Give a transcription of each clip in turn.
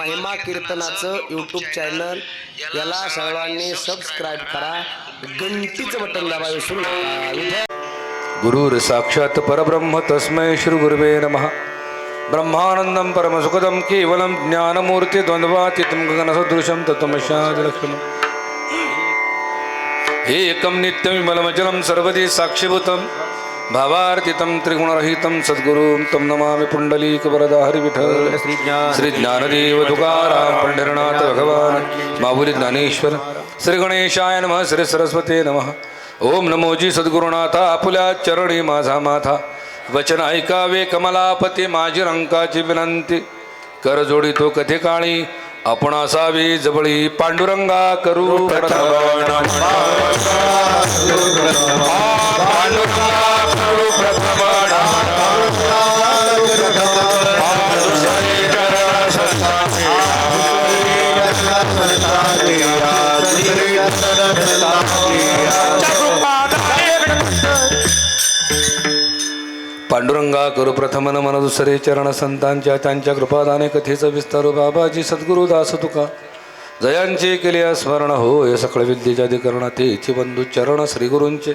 महिमा कीर्तनाचं YouTube channel याला सर्वांनी subscribe करा, घंटीचं बटन दाबा विसरू नका. गुरुर साक्षात परब्रह्म तस्मै श्री गुरुवे नमः. ब्रह्मानंदं परमसुखदं केवलं ज्ञानमूर्ति द्वंद्वातीतं गगनसदृशं तत्त्वमस्यादिलक्षणम् एकं नित्यविमलमचलं सर्वदी साक्षीभूतं भावार्थितं त्रिगुणरहितं सद्गुरुं तं नमामि पुंडलीकवरदा हरिविठ्ठल श्री ज्ञानदेव तुकाराम पंढरीनाथ भगवान माऊली ज्ञानेश्वर श्री गणेशाय नमः. श्री सरस्वती नमः. ओम नमोजी सद्गुरुनाथा आपुल्या चरणी माझा माथा वचन ऐकावे कमलापती माझी रंकाची विनंती कर जोडितो कथे काळी आपण असावी जवळी पांडुरंगा करू पांडुरंगा करू प्रथम नमन दुसरे चरण संतांच्या त्यांच्या कृपादाने कथेचा विस्तार बाबाजी सद्गुरु दास तुका जयांचे केले स्मरण होय सकळ विद्येच्या अधिकरण तेचे बंधू चरण श्री गुरूंचे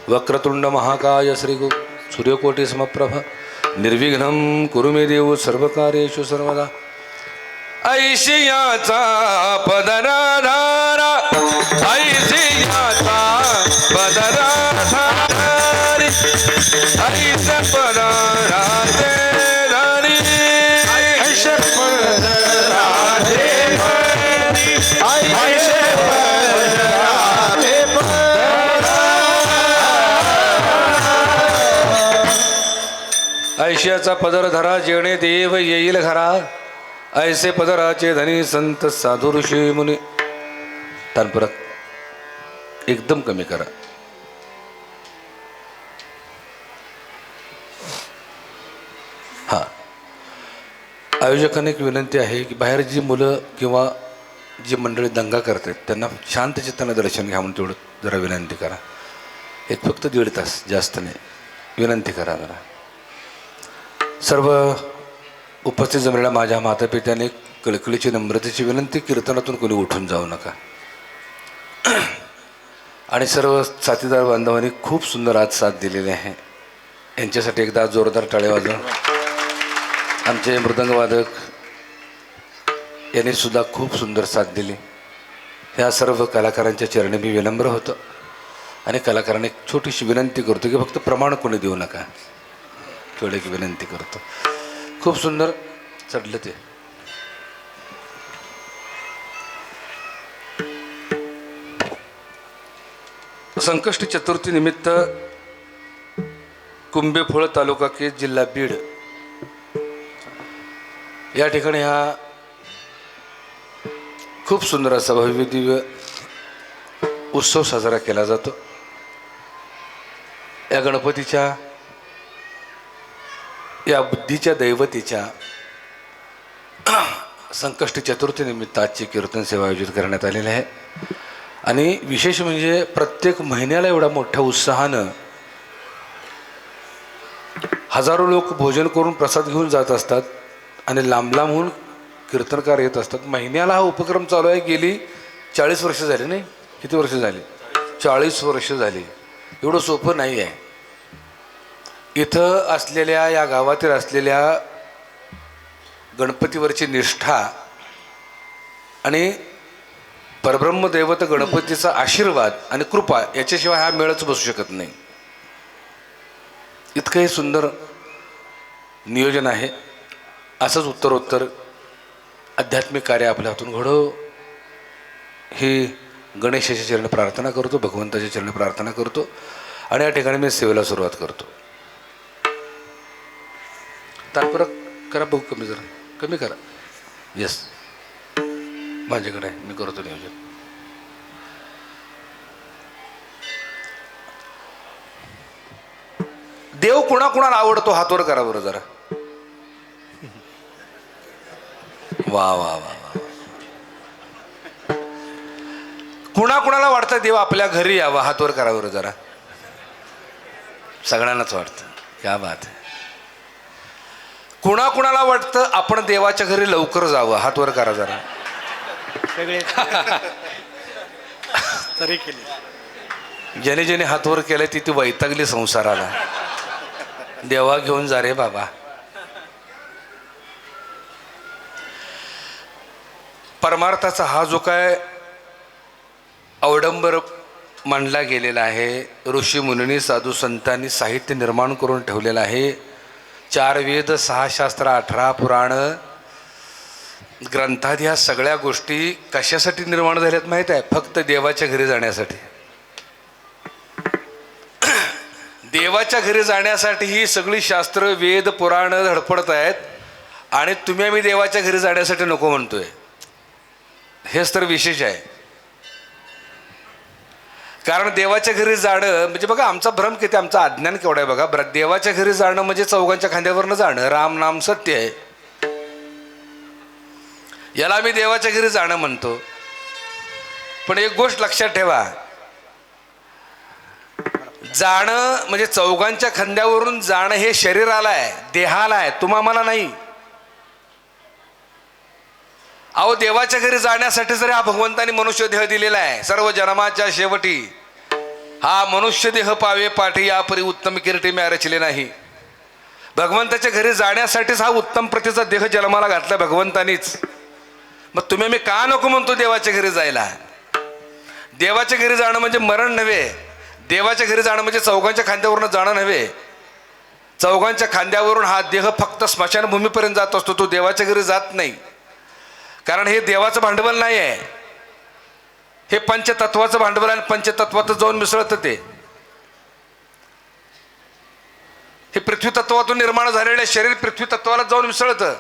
वक्रतुंड महाकाय श्री गुरु सूर्यकोटी समप्रभ निर्विघ्नं कुरु मे देव सर्व कार्येषु सर्वदा. ऐशियाचा पदराधारा ऐशियाचा पदराधारा ऐश पदराधे धरी ऐश पदराधे ऐश पदराधे ऐशियाचा पदर धरा जेणे देव येईल घरा ऐसे पदराचे धनी संत साधू ऋषी मुनी. तान परत एकदम कमी करा. हा आयोजकांना एक विनंती आहे की बाहेर जी मुलं किंवा जी मंडळी दंगा करतात त्यांना शांत चित्तानं दर्शन घ्या म्हणून तेवढं जरा विनंती करा. एक फक्त 1.5 तास जास्त नाही विनंती करा जरा. सर्व उपस्थित जमलेल्या माझ्या मातापित्याने कळकळीची नम्रतेची विनंती कीर्तनातून कोणी उठून जाऊ नका. आणि सर्व साथीदार बांधवांनी खूप सुंदर आज साथ दिलेली आहे. यांच्यासाठी एकदा जोरदार टाळे वाजवा. आमचे मृदंगवादक यांनी सुद्धा खूप सुंदर साथ दिली. ह्या सर्व कलाकारांच्या चरणी मी विनम्र होतो आणि कलाकारांनी एक छोटीशी विनंती करतो की फक्त प्रमाण कोणी देऊ नका. थोडी एक विनंती करतो. खूप सुंदर चढलं ते. संकष्टी चतुर्थी निमित्त कुंभेफळ तालुका केज जिल्हा बीड या ठिकाणी हा खूप सुंदर असा भव्य दिव्य उत्सव साजरा केला जातो. या गणपतीच्या या बुद्धीच्या दैवतेच्या संकष्टी चतुर्थी निमित्त आजची कीर्तन सेवा आयोजित करण्यात आलेली आहे. आणि विशेष म्हणजे प्रत्येक महिन्याला एवढा मोठ्या उत्साहानं हजारो लोक भोजन करून प्रसाद घेऊन जात असतात आणि लांब लांबहून कीर्तनकार येत असतात. महिन्याला हा उपक्रम चालू आहे. गेली 40 वर्ष झाली. नाही किती वर्ष झाली? 40 वर्ष झाली. एवढं सोपं नाही आहे. इथं असलेल्या या गावातील असलेल्या गणपतीवरची निष्ठा आणि परब्रह्म दैवत गणपतीचा आशीर्वाद आणि कृपा याच्याशिवाय हा मेळच बसू शकत नाही. इतकं हे सुंदर नियोजन आहे. असंच उत्तरोत्तर आध्यात्मिक कार्य आपल्या हातून घडो ही गणेशाच्या चरणी प्रार्थना करतो, भगवंताच्या चरणी प्रार्थना करतो आणि या ठिकाणी मी सेवेला सुरुवात करतो. तात्पर्य करा बघू. कमी जरा कमी करा. येस माझ्याकडे आहे. मी करतो नियोजन. देव कुणाकुणाला आवडतो हातवर करा बरं जरा. वा वा वा वा. कुणाकुणाला वाटतं देव आपल्या घरी यावा हातवर करा बरं जरा. सगळ्यांनाच वाटतं. क्या बात आहे. कुणाकुणाला वाटतं आपण देवाच्या घरी लवकर जावं? हात वर करा जरा. सगळे तरी केले. ज्याने ज्याने हात वर केले ती वैतागली संसाराला. देवा घेऊन जा रे बाबा. परमार्थाचा हा जो काय अवडंबर मांडला गेलेला आहे, ऋषी मुनी साधू संतांनी साहित्य निर्माण करून ठेवलेलं आहे. 4 वेद 6 शास्त्र 18 पुराण ग्रंथात ह्या सगळ्या गोष्टी कशासाठी निर्माण झाल्यात माहीत आहे? फक्त देवाच्या घरी जाण्यासाठी. देवाच्या घरी जाण्यासाठी ही सगळी शास्त्र वेद पुराण धडपडत आहेत आणि तुम्ही आम्ही देवाच्या घरी जाण्यासाठी नको म्हणतोय. हेच तर विशेष आहे. कारण देवाच्या घरी जाणं म्हणजे बघा आमचा भ्रम किती, आमचं अज्ञान केवढं आहे बघा. देवाच्या घरी जाणं म्हणजे चौघांच्या खांद्यावरनं जाणं. राम नाम सत्य आहे, याला आम्ही देवाच्या घरी जाणं म्हणतो. पण एक गोष्ट लक्षात ठेवा, जाणं म्हणजे चौघांच्या खांद्यावरून जाणं हे शरीराला आहे, देहाला आहे, तुम्हाला नाही. अहो देवाच्या घरी जाण्यासाठी जरी हा भगवंतानी मनुष्य देह दिलेला आहे, सर्व जन्माच्या शेवटी हा मनुष्य देह पावे पाठी या परी उत्तम किरीटी म्या रचले नाही. भगवंताच्या घरी जाण्यासाठीच हा उत्तम प्रतीचा देह जन्माला घातला भगवंतानीच. मग तुम्ही मी का नको म्हणतो देवाच्या घरी जायला? देवाच्या घरी जाणं म्हणजे मरण नव्हे. देवाच्या घरी जाणं म्हणजे चौघांच्या खांद्यावरून जाणं नव्हे. चौघांच्या खांद्यावरून हा देह फक्त स्मशानभूमीपर्यंत जात असतो, तो देवाच्या घरी जात नाही. कारण हे देवाचं भांडवल नाही आहे, हे पंचतत्वाचं भांडवल आहे. पंचतत्वात जाऊन मिसळतं ते. हे पृथ्वी तत्वातून निर्माण झालेलं शरीर पृथ्वी तत्वाला जाऊन मिसळतं.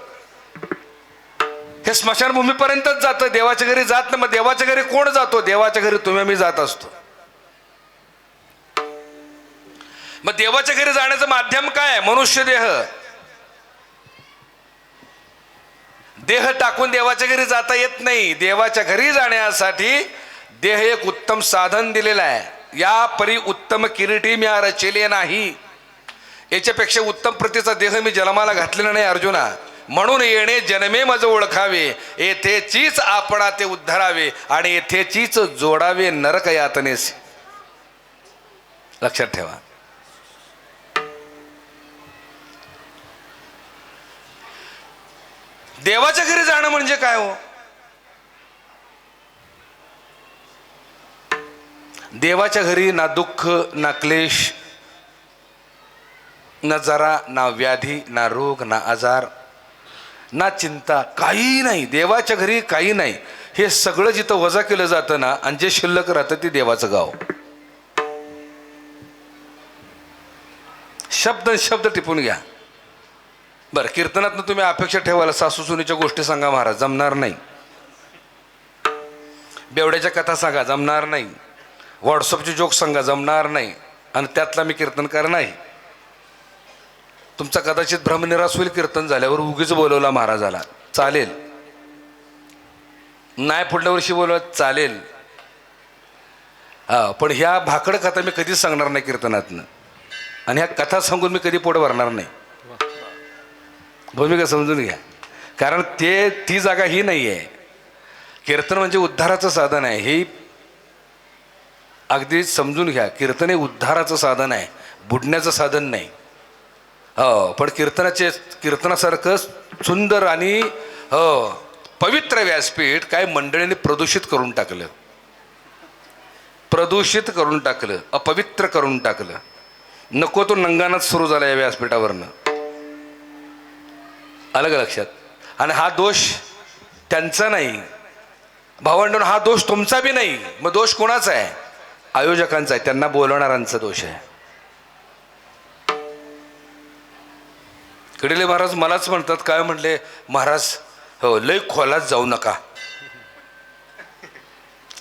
हे स्मशानभूमीपर्यंतच जातं, देवाच्या घरी जात नाही. मग देवाच्या घरी कोण जातो? देवाच्या घरी तुम्ही आम्ही जात असतो. मग देवाच्या घरी जाण्याचं माध्यम काय आहे? मनुष्य देह. देह टाकून देवाच्या घरी जाता येत नाही. देवाच्या घरी जाण्यासाठी देह एक उत्तम साधन दिलेलं आहे. या परी उत्तम किरीटी मी रचले नाही. याच्यापेक्षा उत्तम प्रतीचा देह मी जन्माला घातलेला नाही अर्जुना. म्हणून येणे जन्मे मज ओळखावे, येथेचीच आपणा ते उद्धारावे आणि येथेचीच जोडावे नरक यातनेस. लक्षात ठेवा. देवाच्या घरी जाणं म्हणजे काय हो? देवाच्या घरी ना दुःख ना क्लेश ना जरा, ना व्याधी, ना रोग, ना आजार, ना चिंता, काही नाही. देवाच्या घरी काही नाही. हे सगळं जिथं वजा केलं जातं ना आणि जे शिल्लक राहतं ते देवाचं गाव. शब्द शब्द टिपून घ्या. बरं, कीर्तनातनं तुम्ही अपेक्षा ठेवायला सासू सुनीच्या गोष्टी सांगा महाराज, जमणार नाही. बेवड्याच्या कथा सांगा, जमणार नाही. व्हॉट्सअपचे जोक सांगा, जमणार नाही. आणि त्यातला मी कीर्तनकार नाही. तुमचा कदाचित भ्रमनिरास होईल कीर्तन झाल्यावर. उगीच बोलवला महाराजाला, चालेल. नाही पुढल्या वर्षी बोलवत चालेल. हा, पण ह्या भाकड कथा मी कधीच सांगणार नाही कीर्तनातनं. आणि ह्या कथा सांगून मी कधी पोट भरणार नाही. भूमिका समजून घ्या. कारण ती जागा ही नाही आहे. कीर्तन म्हणजे उद्धाराचं साधन आहे, हे अगदी समजून घ्या. कीर्तन हे उद्धाराचं साधन आहे, बुडण्याचं साधन नाही. हो, पण कीर्तनासारखं सुंदर आणि पवित्र व्यासपीठ काय मंडळींनी प्रदूषित करून टाकलं. प्रदूषित करून टाकलं, अपवित्र करून टाकलं. नको तो नंगानाच सुरू झाला या व्यासपीठावरनं. अलग लक्षात. आणि हा दोष त्यांचा नाही भावंडांनो, हा दोष तुमचा बी नाही. मग दोष कोणाचा आहे? आयोजकांचा आहे, त्यांना बोलवणाऱ्यांचा दोष आहे. कडिले महाराज मलाच म्हणतात, काय म्हणले महाराज, हो लय खोलात जाऊ नका,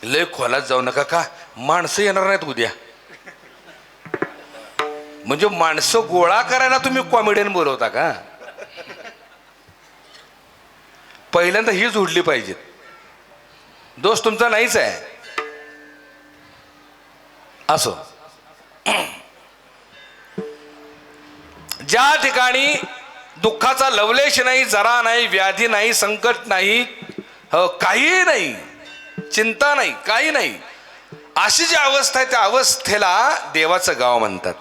लय खोलात जाऊ नका. का? माणसं येणार नाहीत उद्या. म्हणजे माणसं गोळा करायला तुम्ही कॉमेडियन बोलवता का? पहिल्यांदा ही जोडली पाहिजेत. दोष तुमचा नाहीच आहे. असो, ज्या ठिकाणी दुःखाचा लवलेश नाही, जरा नाही, व्याधी नाही, संकट नाही, काही नाही, चिंता नाही, काही नाही, अशी जी अवस्था आहे त्या अवस्थेला देवाचं गाव म्हणतात.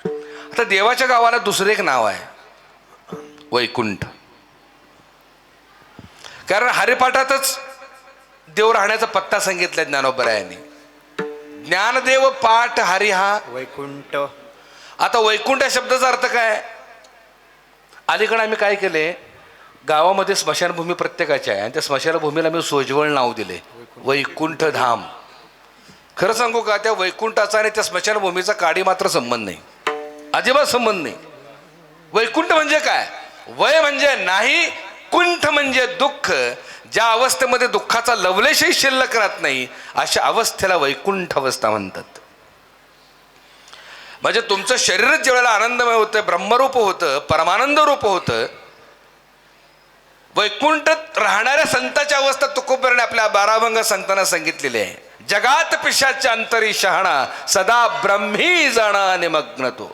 आता देवाच्या गावाला दुसरं एक नाव आहे, वैकुंठ. कारण हरिपाठातच देव राहण्याचा पत्ता सांगितलाय ज्ञानोबरायांनी. ज्ञानदेव पाठ हरी हा वैकुंठ. आता वैकुंठ या शब्दाचा अर्थ काय? अलीकडे आम्ही काय केले, गावामध्ये स्मशानभूमी प्रत्येकाची आहे आणि त्या स्मशानभूमीला मी सोज्वळ नाव दिले, वैकुंठ धाम. खरं सांगू का, त्या वैकुंठाचा आणि त्या स्मशानभूमीचा काडी मात्र संबंध नाही, अजिबात संबंध नाही. वैकुंठ म्हणजे काय? वय म्हणजे नाही, कुंठ म्हणजे दुःख. ज्या अवस्थेमध्ये दुःखाचा लवलेशही शिल्लक राहत नाही अशा अवस्थेला वैकुंठ अवस्था म्हणतात. म्हणजे तुमचं शरीरच ज्यावेळेला आनंदमय होतं, ब्रह्मरूप होतं, परमानंद रूप होतं, वैकुंठात राहणाऱ्या संतांच्या अवस्था तुकोबराने आपल्या 12 अभंग संतांना सांगितलेली आहे. जगात पिशाच्या अंतरी शहाणा, सदा ब्रह्मी जाणा निमग्न तो.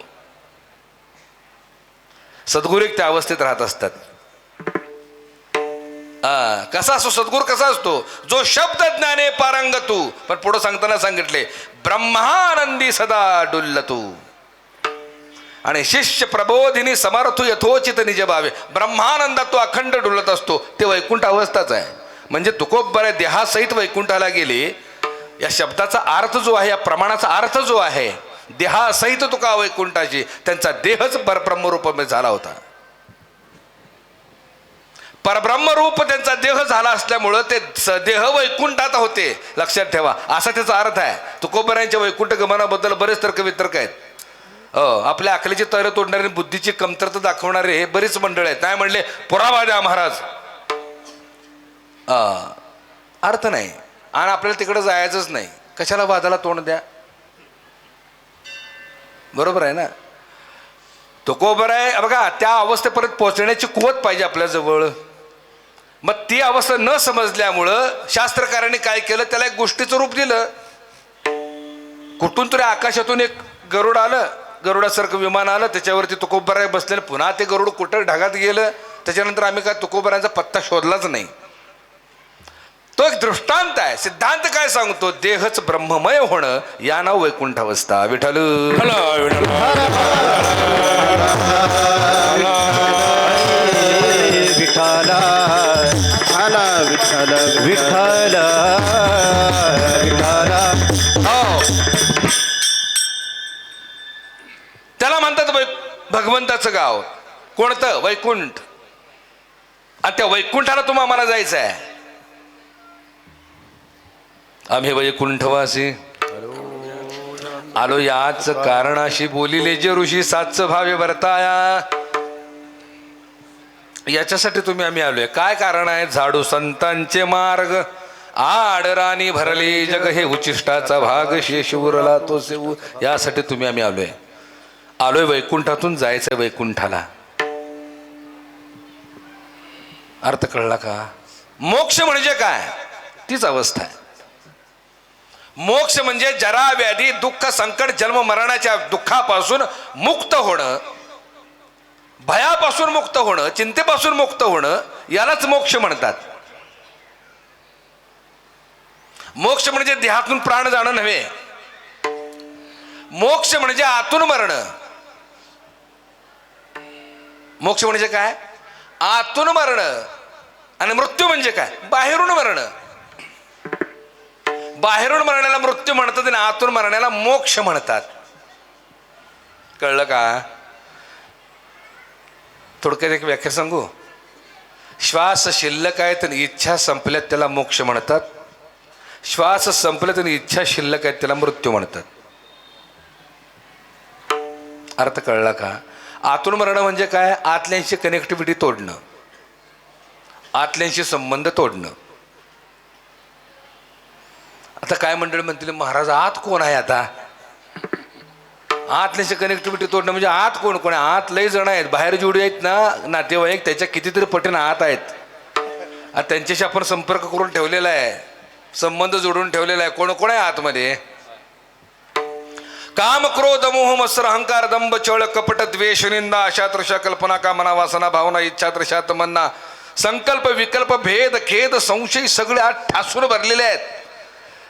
सद्गुरू एक त्या अवस्थेत राहत असतात. कसा असतो सद्गुरू? कसा असतो? जो शब्द ज्ञाने पारंगतू. पण पुढे सांगताना सांगितले, ब्रह्मानंदी सदा डुल्लतू. आणि शिष्य प्रबोधिनी समर्थू यथोचित निज भावे. ब्रह्मानंदात तो अखंड डुलत असतो, ते वैकुंठ अवस्थाच आहे. म्हणजे तुकोबराय देहासहित वैकुंठाला गेले. या शब्दाचा अर्थ जो आहे, या प्रमाणाचा अर्थ जो आहे, देहासहित तुका वैकुंठाची, त्यांचा देहच परब्रह्मरूप झाला होता. परब्रह्मरूप त्यांचा देह झाला असल्यामुळं ते देह वैकुंठात होते. लक्षात ठेवा, असा त्याचा अर्थ आहे. तुकोबरायांच्या वैकुंठ गमनाबद्दल बरेच तर्कवितर्क आहेत. आपल्या अकलेची तैर तोडणारे, बुद्धीची कमतरता दाखवणारे हे बरीच मंडळ आहेत. नाही म्हणले पुरावा द्या महाराज, अर्थ नाही. आणि आपल्याला तिकडे जायचंच नाही, कशाला वादाला तोंड द्या. बरोबर आहे ना? तुकोबराय बघा, त्या अवस्थेपर्यंत पोहोचण्याची कुवत पाहिजे आपल्याजवळ. मग ती अवस्था न समजल्यामुळं शास्त्रकारांनी काय केलं, त्याला एक गोष्टीचं रूप दिलं. कुठून तरी आकाशातून एक गरुड आलं, गरुडासारखं विमान आलं, त्याच्यावरती तुकोबराय बसलेलं. पुन्हा ते गरुड कुठं ढगात गेलं. त्याच्यानंतर आम्ही काय तुकोबरायांचा पत्ता शोधलाच नाही. तो एक दृष्टांत आहे. सिद्धांत काय सांगतो? देहच ब्रह्ममय होणं, या नाव वैकुंठ अवस्था. विठ्ठल विठ्ठला विठ्ठल विठ्ठल विठ्ठला. त्याला म्हणतात भगवंताचं गाव. कोणतं? वैकुंठ. आणि त्या वैकुंठाला तुम्हा आम्हाला जायचं आहे. आम्ही वैकुंठवासी आलो याच कारणाशी, बोलिले जे ऋषी साच भावे वर्ताया. याच्यासाठी आम्ही आलोय. काय कारण आहे? झाडू संतांचे मार्ग, आडराणी भरले जग, हे उचिष्टाचा भाग, शेष उरला तो सेवू. यासाठी आम्ही आलोय वैकुंठातून जायचंय वैकुंठाला. अर्थ कळला का? मोक्ष म्हणजे काय? तीच अवस्था आहे. मोक्ष म्हणजे जरा व्याधी दुःख संकट जन्म मरणाच्या दुःखापासून मुक्त होणं, भयापासून मुक्त होणं, चिंतेपासून मुक्त होणं, यालाच मोक्ष म्हणतात. मोक्ष म्हणजे देहातून प्राण जाणं नव्हे. मोक्ष म्हणजे आतून मरणं. मोक्ष म्हणजे काय? आतून मरणं. आणि मृत्यू म्हणजे काय? बाहेरून मरणं. बाहेरून मरण्याला मृत्यू म्हणतात आणि आतून मरण्याला मोक्ष म्हणतात. कळलं का? थोडक्यात एक व्याख्या सांगू. श्वास शिल्लक आहेत आणि इच्छा संपल्यात, त्याला मोक्ष म्हणतात. श्वास संपल्यात आणि इच्छा शिल्लक आहेत, त्याला मृत्यू म्हणतात. अर्थ कळला का? आतून मरणं म्हणजे काय? आतल्यांशी कनेक्टिव्हिटी तोडणं, आतल्यांशी संबंध तोडणं. आता काय मंडळ म्हणतील, महाराज आत कोण आहे? आता आतल्याशी कनेक्टिव्हिटी तोडणं म्हणजे आत कोण कोण आहे? आत लय जण आहेत. बाहेर जेवढे आहेत ना नातेवाईक, त्याच्या कितीतरी पटीनं आत आहेत. त्यांच्याशी आपण संपर्क करून ठेवलेला आहे, संबंध जोडून ठेवलेला आहे. कोण कोण आहे आतमध्ये? काम क्रोध मोह मत्सर अहंकार दंभ चळ कपट द्वेष निंदा अशा तृषा कल्पना कामना वासना भावना इच्छा तृषा तमन्ना संकल्प विकल्प भेद खेद संशय सगळे आत ठासून भरलेले आहेत.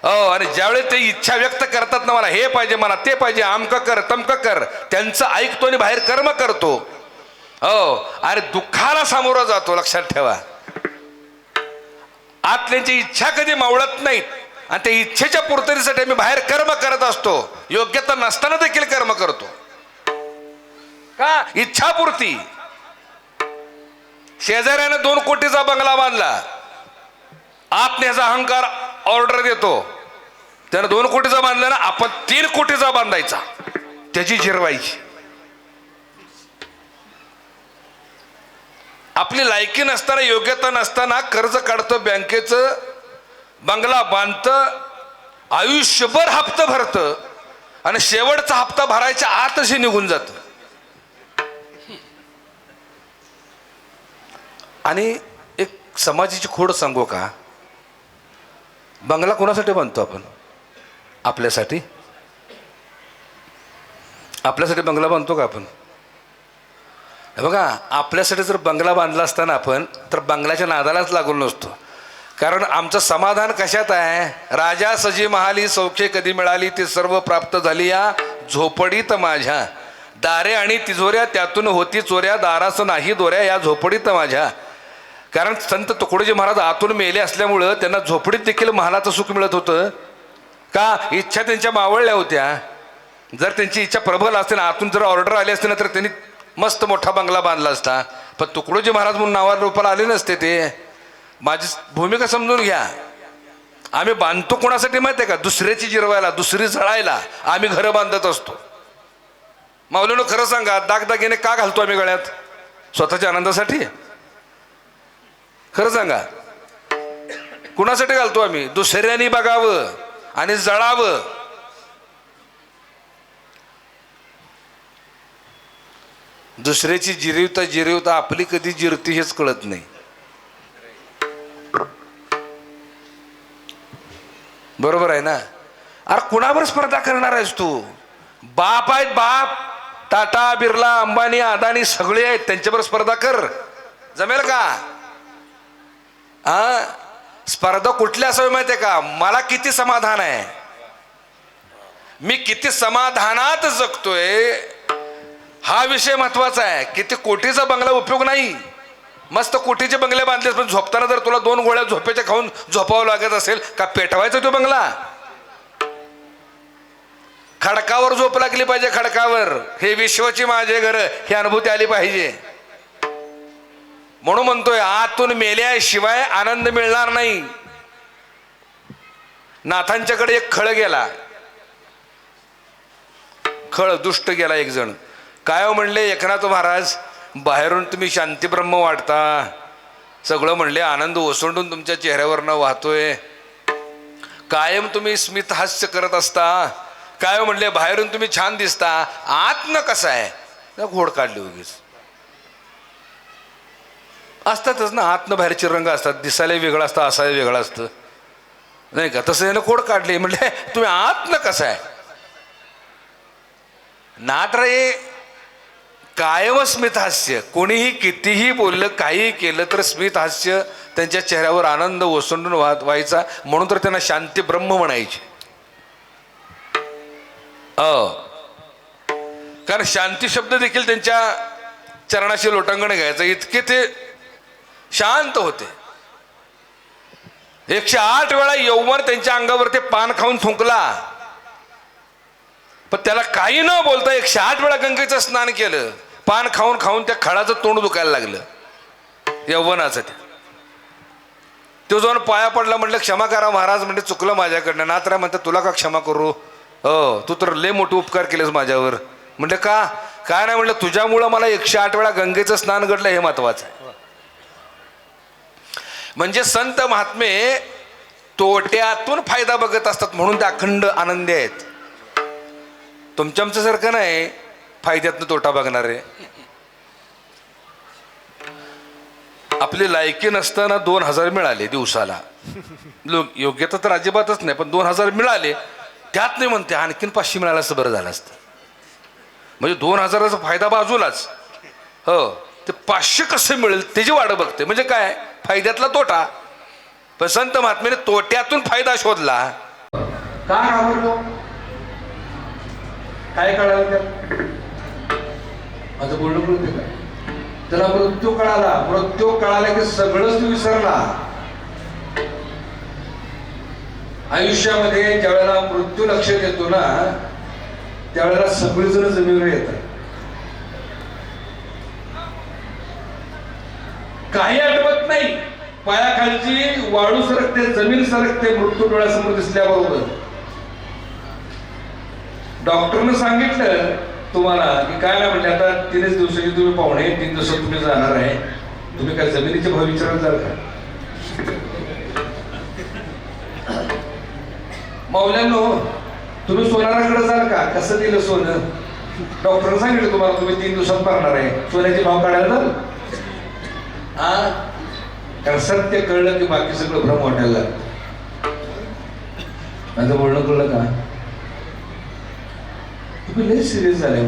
आणि ज्यावेळेस ते इच्छा व्यक्त करतात ना, मला हे पाहिजे, मला ते पाहिजे, आमकं कर तमकं कर, त्यांचं ऐकतो आणि बाहेर कर्म करतो. अरे दुःखाला सामोरं जातो. लक्षात ठेवा, आत त्यांची इच्छा कधी मावळत नाहीत आणि त्या इच्छेच्या पूर्ततेसाठी आम्ही बाहेर कर्म करत असतो. योग्यता नसताना देखील कर्म करतो. का? इच्छापूर्ती. शेजाऱ्याने 2 कोटीचा बंगला बांधला, आत त्याचा अहंकार ऑर्डर देतो, त्यानं 2 कोटीचा बांधला ना, आपण 3 कोटीचा बांधायचा, त्याची जिरवायची. आपली लायकी नसताना योग्यता नसताना कर्ज काढतं बँकेचं, बंगला बांधतं, आयुष्यभर हप्ता भरतं आणि शेवटचा हप्ता भरायच्या आतच निघून जातं. आणि एक समाजाची खोड सांगू का? बंगला कोणासाठी बांधतो आपण? आपल्यासाठी. आपल्यासाठी बंगला बांधतो का आपण? बघा, आपल्यासाठी जर बंगला बांधला असताना आपण, तर बंगल्याच्या नादालाच लागून नसतो. कारण आमचं समाधान कशात आहे? राजा सजी महाली सौख्ये कधी मिळाली, ते सर्व प्राप्त झाली या झोपडीत माझ्या. दारे आणि तिजोऱ्या त्यातून होती चोऱ्या, दाराचं नाही दोऱ्या या झोपडीत माझ्या. कारण संत तुकडोजी महाराज आतून मेले असल्यामुळं त्यांना झोपडीत देखील महालाचं सुख मिळत होतं. का? इच्छा त्यांच्या मावळल्या होत्या. जर त्यांची इच्छा प्रबल असते ना, आतून जर ऑर्डर आली असते ना, तर त्यांनी मस्त मोठा बंगला बांधला असता. पण तुकडोजी महाराज म्हणून नावाला रूपाला आले नसते ते. माझी भूमिका समजून घ्या. आम्ही बांधतो कोणासाठी माहिती आहे का? दुसऱ्याची जिरवायला, दुसरी जळायला आम्ही घरं बांधत असतो. माऊलीनो खरं सांगा, दागदागिने का घालतो आम्ही गळ्यात? स्वतःच्या आनंदासाठी? खरं सांगा, कुणासाठी घालतो आम्ही? दुसऱ्यानी बघावं आणि जळावं. दुसऱ्याची जिरवता जिरवता आपली कधी जिरती हेच कळत नाही. बरोबर आहे ना? अरे कुणावर स्पर्धा करणार आहेस तू? बाप आहेत बाप, टाटा बिर्ला अंबानी अदानी सगळे आहेत, त्यांच्यावर स्पर्धा कर. जमेल का? स्पर्धा कुठल्या असावी माहिती आहे का? मला किती समाधान आहे, मी किती समाधानात जगतोय, हा विषय महत्वाचा आहे. किती कोटीचा बंगला उपयोग नाही. मस्त कोटीचे बंगले बांधले, पण झोपताना जर तुला 2 गोळ्या झोपेच्या खाऊन झोपावं लागत असेल, का पेटवायचा तो बंगला? खडकावर झोप लागली पाहिजे, खडकावर. हे विश्वाची माझे घर, ही अनुभूती आली पाहिजे. म्हणून म्हणतोय, आतून मेल्याशिवाय आनंद मिळणार नाही. नाथांच्याकडे एक खळ गेला, खळ दुष्ट गेला एक जण. काय म्हणले एकनाथ महाराज, बाहेरून तुम्ही शांतीब्रह्म वाटता, सगळं म्हणले आनंद ओसंडून तुमच्या चेहऱ्यावरनं वाहतोय, कायम तुम्ही स्मित हास्य करत असता, काय म्हणले बाहेरून तुम्ही छान दिसता, आतनं कसं आहे? घोड काढली उगीच. असतातच ना, आतनं बाहेरचे रंग असतात, दिसायला वेगळं असतं, असायला वेगळं असतं, नाही का? तसं यानं खोड काढली, म्हणले तुम्ही आतनं कसं आहे? नाट रे, कायम स्मित हास्य. कोणीही कितीही बोललं, काहीही केलं तर स्मित हास्य त्यांच्या चेहऱ्यावर आनंद ओसंडून व्हायचा. म्हणून तर त्यांना शांती ब्रह्म म्हणायचे. कारण शांती शब्द देखील त्यांच्या चरणाशी लोटांगण घ्यायचं, इतके ते शांत होते. 108 वेळा यौवन त्यांच्या अंगावर ते पान खाऊन थुंकला, पण त्याला काही न बोलता 108 वेळा गंगेचं स्नान केलं. पान खाऊन खाऊन त्या खळाचं तोंड दुखायला लागलं यौवनाचं. तो जाऊन पाया पडला, म्हटलं क्षमा करा महाराज, म्हणजे चुकलं माझ्याकडनं. नात्रा म्हणतात तुला का क्षमा करू, हो तू तर लय मोठे उपकार केलेस माझ्यावर. म्हणजे का? काय नाही, म्हटलं तुझ्यामुळं मला 108 वेळा गंगेचं स्नान घडलं, हे महत्वाचं आहे. म्हणजे संत महात्मे तोट्यातून फायदा बघत असतात, म्हणून ते अखंड आनंदी आहेत. तुमच्या आमच्यासारखं नाही फायद्यातनं तोटा बघणारे. आपली लायकी नसताना 2000 मिळाले दिवसाला, योग्यता तर अजिबातच नाही, पण 2000 मिळाले, त्यात नाही म्हणते आणखीन 500 मिळालं असतं बरं झालं असतं. म्हणजे 2000चा फायदा बाजूलाच, हो ते 500 कसे मिळेल त्याची वाट बघते. म्हणजे काय, फायद्यातला तोटा. पण संत महात्म्याने तोट्यातून फायदा शोधला. का घाबरलो, काय कळालं त्यात? माझं बोलणं कळते का? त्याला मृत्यू कळाला. मृत्यू कळाला की सगळंच तू विसरला. आयुष्यामध्ये ज्यावेळेला मृत्यू लक्षात येतो ना, त्यावेळेला सगळेजण जमिनीवर येतात. काही आठवत नाही. पायाखालची वाळू सरकते, जमीन सरकते मृत्यू डोळ्यासमोर दिसल्याबरोबर. डॉक्टरनं सांगितलं तुम्हाला की काय ना, म्हणजे आता 3 दिवसाची तुम्ही पाहुणे, 3 दिवसात तुम्ही जाणार आहे. तुम्ही काय जमिनीचे भाव विचारत जाल का? मौल्यांनो, तुम्ही सोनाराकडे जाल का? कसं दिलं सोनं? डॉक्टरने सांगितलं तुम्हाला तुम्ही 3 दिवसात मरणार आहे, सोन्याचे भाव काढायला जाल? कारण सत्य कळलं की बाकी सगळं भ्रम वाटायला लागतं. माझं बोलणं कळलं का? तुम्ही लय सिरियस झाले.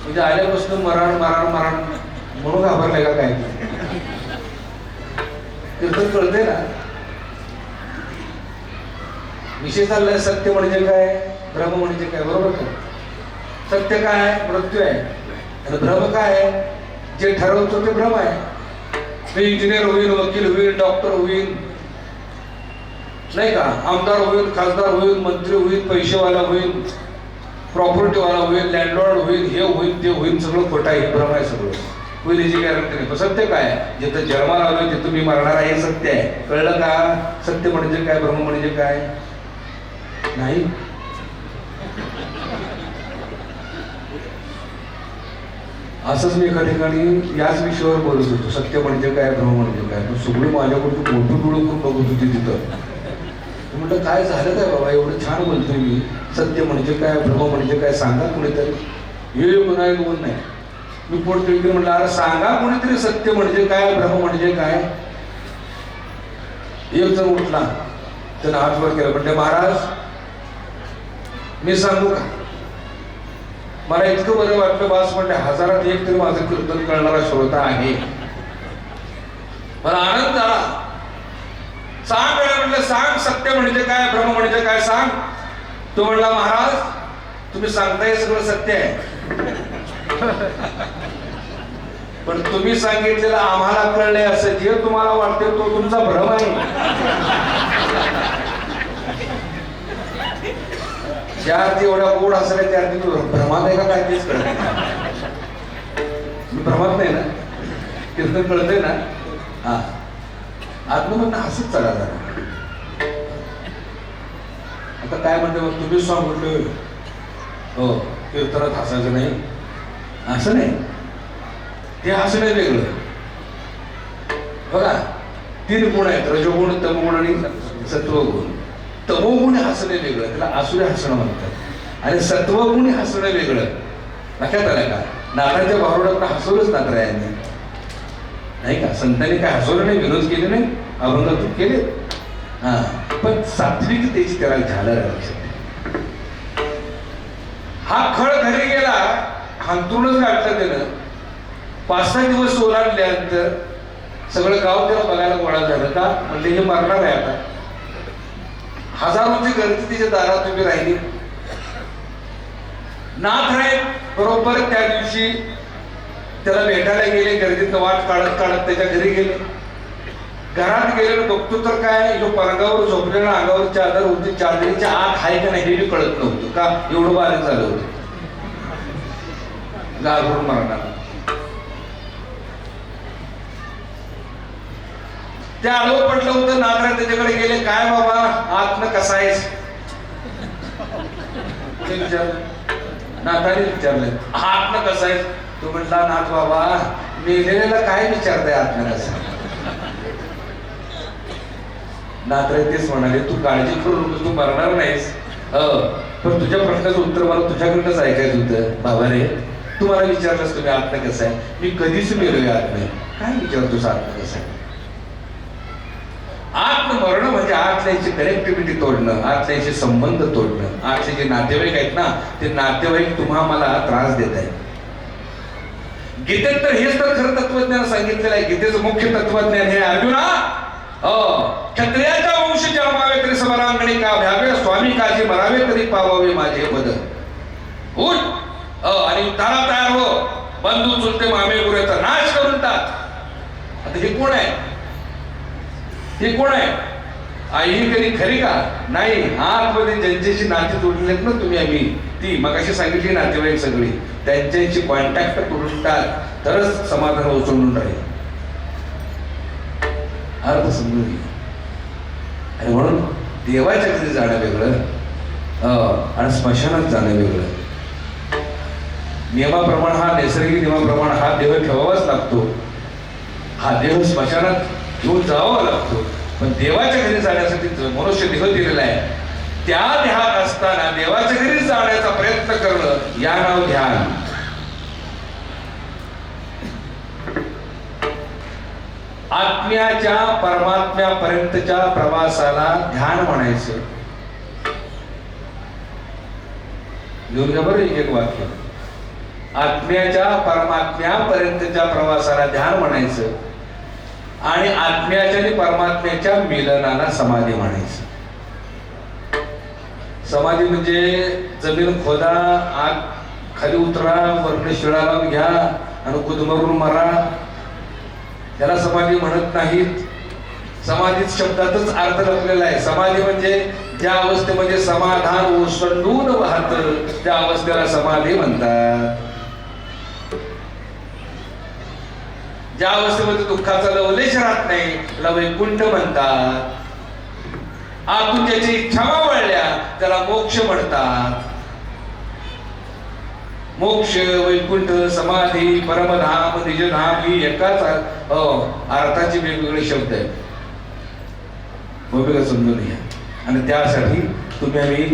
म्हणजे आल्यापासून मरण मरण मरण म्हणून घाबरलाय का काय? कीर्तन कळतंय ना? विषय चाललाय सत्य म्हणजे काय, भ्रम म्हणजे काय. बरोबर का? सत्य काय आहे? मृत्यू आहे. आणि भ्रम काय आहे? जे ठरवतो ते भ्रम आहे. मी इंजिनियर होईल, वकील होईल, डॉक्टर होईल, नाही का, आमदार होईल, खासदार होईल, मंत्री होईल, पैसेवाला होईल, प्रॉपर्टीवाला होईल, लँडलॉर्ड होईल, हे होईल ते होईल, सगळं खोटं आहे, भ्रम आहे सगळं. होईल याची गॅरंटी नाही. पण सत्य काय आहे? जिथं जन्माला आलोय तिथं मी मरणार आहे, हे सत्य आहे. कळलं का? सत्य म्हणजे काय, भ्रम म्हणजे काय? नाही. असंच मी एका ठिकाणी याच विषयावर बोलत होतो, सत्य म्हणजे काय, भ्रम म्हणजे काय. पण सगळं माझ्याकडून मोठं डोळं करून बघत होती तिथं. म्हटलं काय झालं काय बाबा, एवढं छान बोलतोय मी, सत्य म्हणजे काय, भ्रम म्हणजे काय, सांगा कुणीतरी. हे नाही बोल नाही. मी पोट तिळकी म्हटलं, अरे सांगा कोणीतरी सत्य म्हणजे काय, भ्रम म्हणजे काय. एक जण उठला, त्यानं हात वर केला, म्हणजे महाराज मी सांगू का? मला इतकं बरं वाटलं, बास म्हटलं 1000त एक तरी माझं कीर्तन करणारा श्रोता आहे. मला आनंद झाला. सांग म्हटलं, सांग सत्य म्हणजे काय, भ्रम म्हणजे काय सांग. तो म्हणला, महाराज तुम्ही सांगताय सगळं सत्य आहे, पण तुम्ही सांगितलेलं आम्हाला कळलंय, असं जे तुम्हाला वाटते तो तुमचा भ्रम आहे. ज्या अर्थी एवढ्या गोड हसल्या त्या अर्थी भ्रमात आहे का काय तेच कळत नाही. मी भ्रमात नाही ना, कीर्तन कळतंय ना. हा, आत्ममधनं हसत चला जरा. आता काय म्हणते मग, तुम्ही सांगितलं हो कीर्तनात हसायचं नाही, असं नाही. ते हसणं वेगळं. बघा 3 गुण आहेत, रजोगुण, तमोगुण आणि सत्वगुण. तमोगुणी हसणे वेगळं, त्याला आसुरी हसणं म्हणतात. आणि सत्वगुणी हसणं वेगळं. लक्षात आलं का? नारायणच्या भारुडात हसवलंच नारायणांनी, नाही का? संतांनी काय हसवलं नाही, विनोद केले नाही, अभंग केले. हा, पण सात्विकतेची त्याला झालं लक्षात. हा खळ घरी गेला, हांतरूनच गाठलं त्यानं. 5-6 दिवस ओलांडल्यानंतर सगळं गाव त्याला बघायला गोळा झालं. का? म्हणजे हे मरणार आहे आता. हजारोची गर्दी तिच्या दारात उभी राहिली. नाथराय बरोबर त्या दिवशी त्याला भेटायला गेले, गर्दीत वाट काढत काढत त्याच्या घरी गेले. घरात गेले, बघतो तर काय, जो परगावर झोपलेला, अंगावर चादर होती, चादरीच्या आत आहे का नाही हे बी कळत नव्हतं. का? एवढं बारीक झालं होतं, घाबरून मरणार. त्या आडवं पडलं होतं. नाथराय त्याच्याकडे गेले, काय बाबा आतनं कसा आहेस ते विचारलं. नाथाने विचारलं, आतनं कसा आहेस? तो म्हटला, नाथ बाबा मेलेल्याला काय विचारताय आतनं कसं? नाथराय तेच म्हणाले, तू काळजी करू नको, तू मरणार नाहीस. पण तुझ्या प्रश्नाचं उत्तर मला तुझ्याकडनंच ऐकायचं होतं. बाबा रे, तू मला विचारलंस तुम्ही आतनं कसं आहे, मी कधीच मेलोय आतनं, काय विचारतोस आतनं कसं आहे? आत्म मरण म्हणजे आतल्याची कनेक्टिव्हिटी तोडणं, आतल्याचे संबंध तोडणं. आतले जे नातेवाईक आहेत ना, ते नातेवाईक तुम्हाला त्रास देत आहेत. गीतेत तर हेच तर खरं तत्वज्ञान सांगितलेलं आहे. गीतेचं मुख्य तत्वज्ञान हे अर्जुना, क्षत्रियाचा वंश जन्मावे तरी समरांगणी का भ्यावे, स्वामी काजी मरावे तरी पावावे माझे पद. उठ आणि तारा तयार हो, बंधू चुलते मामे गुरेचा नाश करून टाक. आता हे कोण आहे? हे कोण आहे? आई ही कधी खरी का? नाही. आतमध्ये ज्यांच्याशी नाते जोडलेले आहेत ना तुम्ही, आम्ही ती मगाशी सांगितली नातेवाईक सगळी, त्यांच्याशी कॉन्टॅक्ट करून टाक, तरच समाधान ओसंडून राहील. अर्थ समजून घे. आणि म्हणून देवाच्या घरी जाणं वेगळं आणि स्मशानात जाणं वेगळं. नियमाप्रमाणे हा नैसर्गिक नियमाप्रमाणे हा देह ठेवावाच लागतो. हा देह स्मशानात घेऊन जावा लागतो. पण देवाच्या घरी जाण्यासाठी मनुष्य देह दिलेला आहे. त्या देहात असताना देवाच्या घरी जाण्याचा प्रयत्न करणं, या नाव ध्यान. आत्म्याच्या परमात्म्यापर्यंतच्या प्रवासाला ध्यान म्हणायचं. लिहून घ्या बरं एक वाक्य. आत्म्याच्या परमात्म्यापर्यंतच्या प्रवासाला ध्यान म्हणायचं आणि आत्म्याच्या आणि परमात्म्याच्या मिलनाला समाधी म्हणायचं. समाधी म्हणजे जमीन खोदा, आत खाली उतरा, वर्ण शिळा लावून घ्या आणि कुदमरून मरा, त्याला समाधी म्हणत नाहीत. समाधीत शब्दातच अर्थ लपलेला आहे. समाधी म्हणजे ज्या अवस्थेमध्ये समाधान ओसंडून वाहत, त्या अवस्थेला समाधी म्हणतात. ज्या अवस्थेमध्ये दुःखाचा लवलेश राहत नाही, त्याला वैकुंठ म्हणतात. आतून ज्याची इच्छा मावळल्या त्याला मोक्ष म्हणतात. मोक्ष, वैकुंठ, समाधी, परमधाम, निजधाम ही एकाच अर्थाचे वेगवेगळे शब्द आहेत. भूमिका समजून घ्या. आणि त्यासाठी तुम्ही आम्ही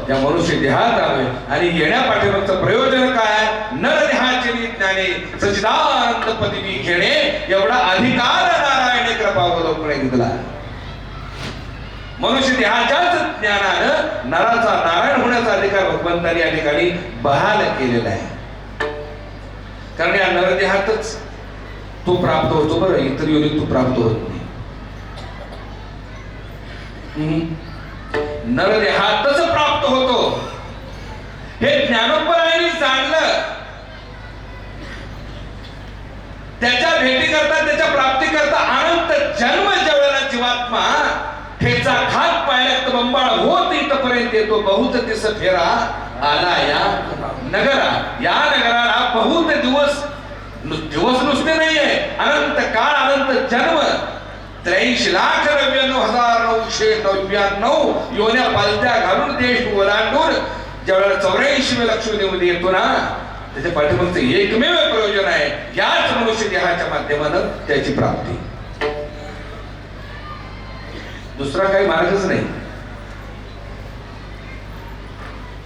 त्या मनुष्य देहात आलोय आणि येण्या पाठीमागचं प्रयोजन काय? नर देहाचे ज्ञाने सच्चिदानंद पदवी घेणे, एवढा अधिकार नारायण कृपावलोकने घेतला. मनुष्य देहाच्याच ज्ञानानं नराचा नारायण होण्याचा अधिकार भगवंतांनी या ठिकाणी बहाल केलेला आहे. कारण या नरदेहातच तो प्राप्त होतो. बरं, इतर योनीत तो प्राप्त होत नाही. नरदेहातच प्राप्त होतो हे ज्ञानोबरायांनी जाणलं. त्याच्या भेटी करता, त्याच्या प्राप्ती करता अनंत जन्म ज्यावेळेला जीवात्मा ठेचा खात पायात बंबाळ होत इथपर्यंत येतो. बहुत दिस फेरा आला या नगरा. या नगराला बहुत दिवस नुसते नाहीये, अनंत काळ, अनंत जन्म, 83,99,999 योन्या पालत्या घालून देश ओलांडून ज्यावेळेला 84व्या लक्षणीमध्ये येतो ना, त्याच्या पाठीमागचं एकमेव प्रयोजन आहे याच मनुष्य देहाच्या माध्यमानं त्याची प्राप्ती. दुसरा काही मार्गच नाही.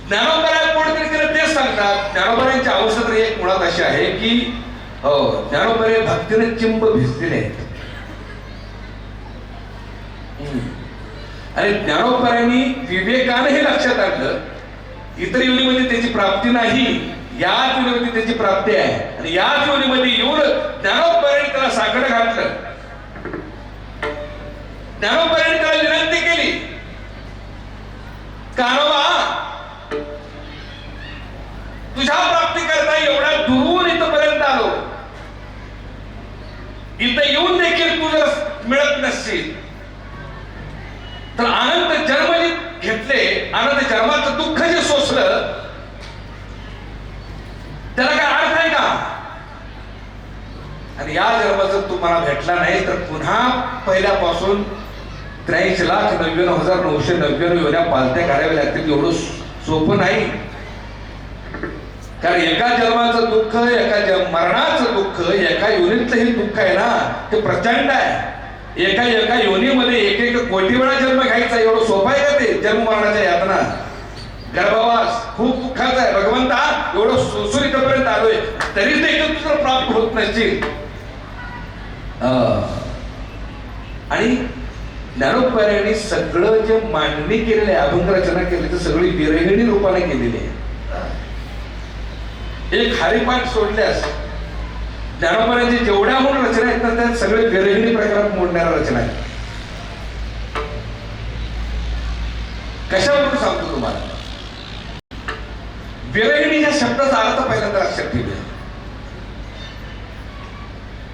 ज्ञानोबराय कोणतरी केलं तेच सांगतात. ज्ञानोबरायांची अवस्था तर एक मुळात अशी आहे की ज्ञानोबराय भक्तीने चिंब भिजलेले आहेत. आणि ज्ञानोबरायांनी विवेकाने हे लक्षात आणलं, इतर योनीमध्ये त्याची प्राप्ती नाही, याच योनीमध्ये त्याची प्राप्ती आहे. आणि याच योनीमध्ये येऊन ज्ञानोबरायांनी त्याला साकडं घातलं. ज्ञानोबरायांनी त्याला विनंती केली, कानोबा, तुझ्या प्राप्ती करता एवढा दुरून इथपर्यंत आलो, इथं येऊन देखील तू जर मिळत नसशील तर अनंत जन्म घेतले, अनंत जन्माचं दुःख जे सोसलं त्याला काय अर्थ आहे का? आणि या जन्माचं तू मला भेटला नाही तर पुन्हा पहिल्यापासून 83,99,999 योन्या पालत्या काढाव्या लागतील. एवढं सोपं नाही. कारण एका जन्माचं दुःख, एका मरणाचं दुःख, एका योनीतलं हे दुःख आहे ना, ते प्रचंड आहे. एका योनीमध्ये एक कोटी वेळा जन्म घ्यायचा, एवढं सोपं आहे का ते? जन्म मरणाच्या यातना, गर्भवास खूप दुःखाचा आहे. भगवंता, एवढं सोसून इथपर्यंत आलोय तरी देखील तुझं प्राप्त होत नसतील. आणि ज्ञानोबाऱ्यांनी सगळं जे मांडणी केलेलं आहे, अभंग रचना केली तर सगळी विरहिणी रूपाने केलेली आहे. एक हरिपाठ सोडल्यास ज्ञानोबाऱ्यांची जेवढ्याहून रचना आहेत ना त्यात सगळे विरहिणी प्रकारात मोडणाऱ्या रचना आहेत. कशावरून सांगतो तुम्हाला, विरहिणी या शब्दाचा अर्थ पहिल्यांदा लक्षात ठेवूया.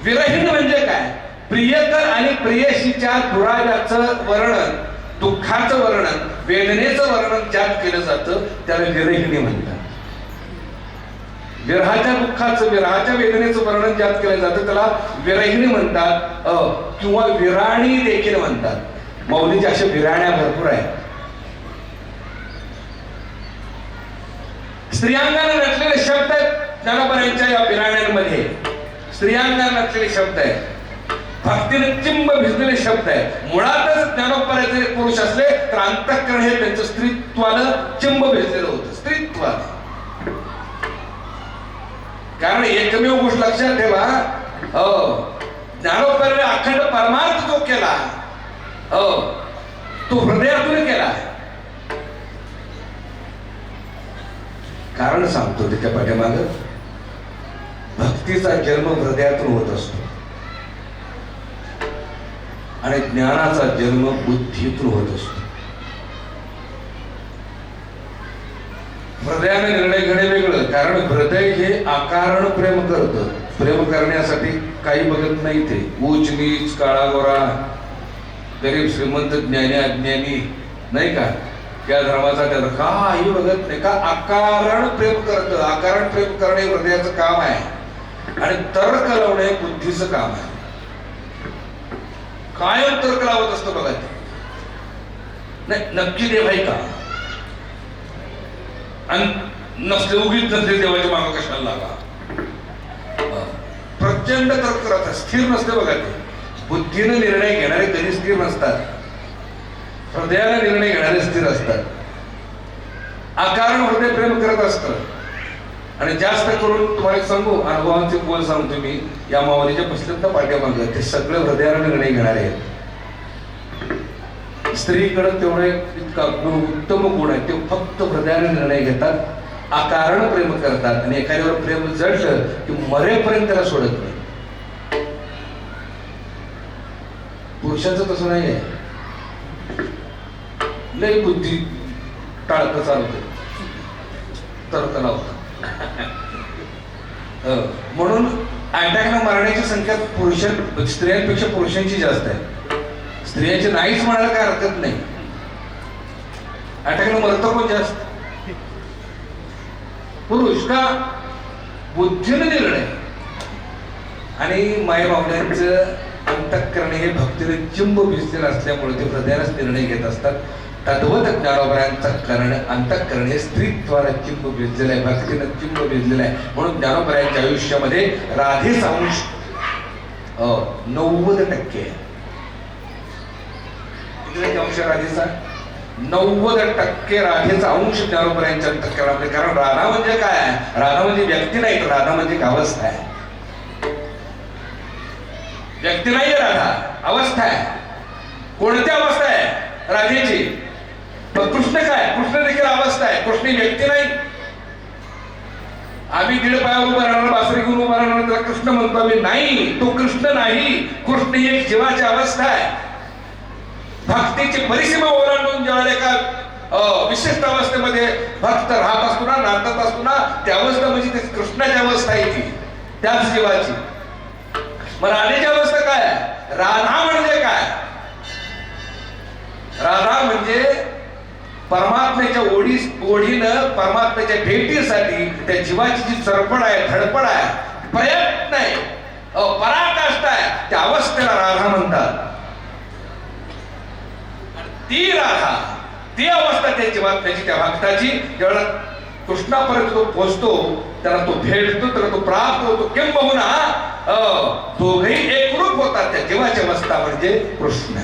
विरहिणी म्हणजे काय? प्रियकर आणि प्रेयसीच्या दुराव्याचं वर्णन, दुःखाचं वर्णन, वेदनेचं वर्णन ज्यात केलं जातं त्याला विरहिणी म्हणतात. विरहाच्या दुःखाचं, विरहाच्या वेदनेचं वर्णन ज्यात केलं जातं त्याला विरहिणी म्हणतात किंवा विराणी देखील म्हणतात. मौलीच्या अशा विराण्या भरपूर आहेत. स्त्रियांगाने नटलेले शब्द आहेत ज्ञानोबाऱ्यांच्या या विराण्यांमध्ये. स्त्रियांगाने नटलेले शब्द आहेत, भक्तीने चिंब भिजलेले शब्द आहेत. मुळातच ज्ञानोबाऱ्यांचे पुरुष असले तर अंतःकरण हे त्यांचं स्त्रीत्वानं चिंब भिजलेलं होतं, स्त्रीत्वानं. कारण एकमेव गोष्ट लक्षात ठेवा, ज्ञानोबाने अखंड परमार्थ जो केला तो हृदयातून केला. कारण सांगतो त्याच्या पाठीमाग, भक्तीचा जन्म हृदयातून होत असतो आणि ज्ञानाचा जन्म बुद्धीतून होत असतो. हृदयाने निर्णय घेणे वेगळं, कारण हृदय हे अकारण प्रेम करतं. प्रेम करण्यासाठी काही बघत नाही, ते उच नीच, काळा गोरा, गरीब श्रीमंत, ज्ञानी अज्ञानी, नाही का, या धर्माचा त्या काही बघत नाही. का? अकारण प्रेम करतं. अकारण प्रेम करणे हृदयाचं काम आहे आणि तर्क लावणे बुद्धीचं काम आहे. कायम तर्क लावत असतो बघा ते. नाही नक्की देव आहे का, आणि नसले उगीच नसले देवाच्या मागं कशाला लागा. प्रचंड तर्क करत, स्थिर नसते बघा ते. बुद्धीने निर्णय घेणारे कधी स्थिर नसतात, हृदयाने निर्णय घेणारे स्थिर असतात. अकारण हृदय प्रेम करत असतं. आणि जास्त करून तुम्हाला सांगू, अनुभवांचे बोल सांगतो मी, या माऊलीच्या पुस्तकाच्या पाठ्यामागं ते सगळे हृदयाने निर्णय घेणारे आहेत. स्त्रीकडे तेवढे इतका उत्तम गुण आहे, ते फक्त हृदयाने निर्णय घेतात, अकारण प्रेम करतात आणि एखाद्यावर प्रेम जडलं की मरेपर्यंत त्याला सोडत नाही. पुरुषाचं तसं नाही आहे, लय बुद्धी टाळतं चालतं, तर्क लावतं. म्हणून अटॅकनं मरण्याची संख्या स्त्रियांपेक्षा पुरुषांची जास्त आहे. स्त्रियांची नाहीच म्हणायला काय हरकत नाही, अटॅकनं मरतं पण जास्त पुरुष. का? बुद्धीने निर्णय. आणि मायबावड्यांचं अंतःकरण हे भक्तीने चिंब भिजलेलं असल्यामुळे ते हृदयालाच निर्णय घेत असतात. तद्वत ज्ञानोबाऱ्यांचा करण, अंतःकरण हे स्त्रीत्वाला चिंब भिजलेलं आहे, भक्तीनं चिंब भिजलेलं आहे. म्हणून ज्ञानोबाऱ्यांच्या आयुष्यामध्ये राधेचा अंश 90% अंश राधेचा, 90% राधेचा अंश ज्ञानोबाऱ्यांच्या अंतःकरणामध्ये. कारण राधा म्हणजे काय? राधा म्हणजे व्यक्ती नाही, तर राधा म्हणजे एक अवस्था आहे. व्यक्ती नाहीये राधा, अवस्था आहे. कोणती अवस्था आहे राधेची? पण कृष्ण काय? कृष्ण देखील अवस्था आहे, कृष्ण व्यक्ती नाही. आम्ही दीड पायावर उभा राहणार, बासरी घेऊन उभा राहणार, त्याला कृष्ण म्हणतो आम्ही? नाही, तो कृष्ण नाही. कृष्ण ही एक जीवाची अवस्था आहे. भक्तीची परिसीमा ओलांडून ज्यावेळेला एका विशिष्ट अवस्थेमध्ये भक्त राहत असतो ना, नांदत असतो ना, त्या अवस्था म्हणजे ती कृष्णाची अवस्था आहे, ती त्याच जीवाची. मग राधेची अवस्था काय? राधा म्हणजे काय? राधा म्हणजे परमात्म्याच्या ओढीनं परमात्म्याच्या भेटीसाठी त्या जीवाची जी चरपड आहे, धडपड आहे, प्रयत्न आहे, पराकाष्ठा आहे, त्या अवस्थेला राधा म्हणतात. ती राधा, ती अवस्था त्या जीवात्म्याची, त्या भक्ताची, ज्यावेळेला कृष्णापर्यंत तो पोहोचतो, त्याला तो भेटतो, त्याला तो प्राप्त होतो, किंबहुना दोघेही एकरूप होतात. त्या जीवाची अवस्था म्हणजे कृष्ण.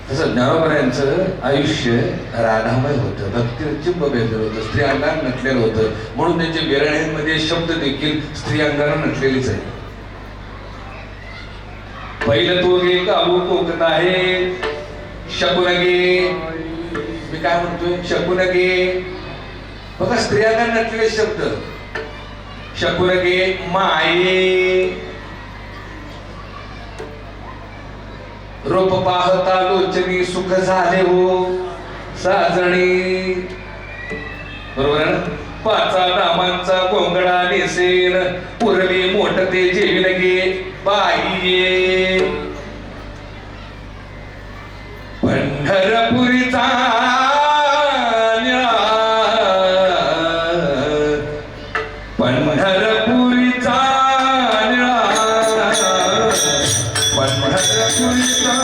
तसं ज्ञानोबाऱ्यांचं आयुष्य राधामय होतं, भक्तीनं चिंब भेटलं होतं, स्त्री अंगानं नटलेलं होतं. म्हणून त्यांच्या विरण्यांमध्ये शब्द देखील स्त्री अंगानं नटलेलीच आहे. पहिलं तो गे काबू कोकत आहे शकून गे मी काय म्हणतोय शकून गे बघा स्त्रियांना नटलेले शब्द शकून गे माये रोप पाहता लोचनी सुख झाले हो साजणी बरोबर आहे ना पाचा नामांचा गोंगडा नेसेन पुरली मोठते जेवी लगे बाई पंढरपुरीचा पंढरपुरीचा पंढरपुरीचा पंढरपुरीचा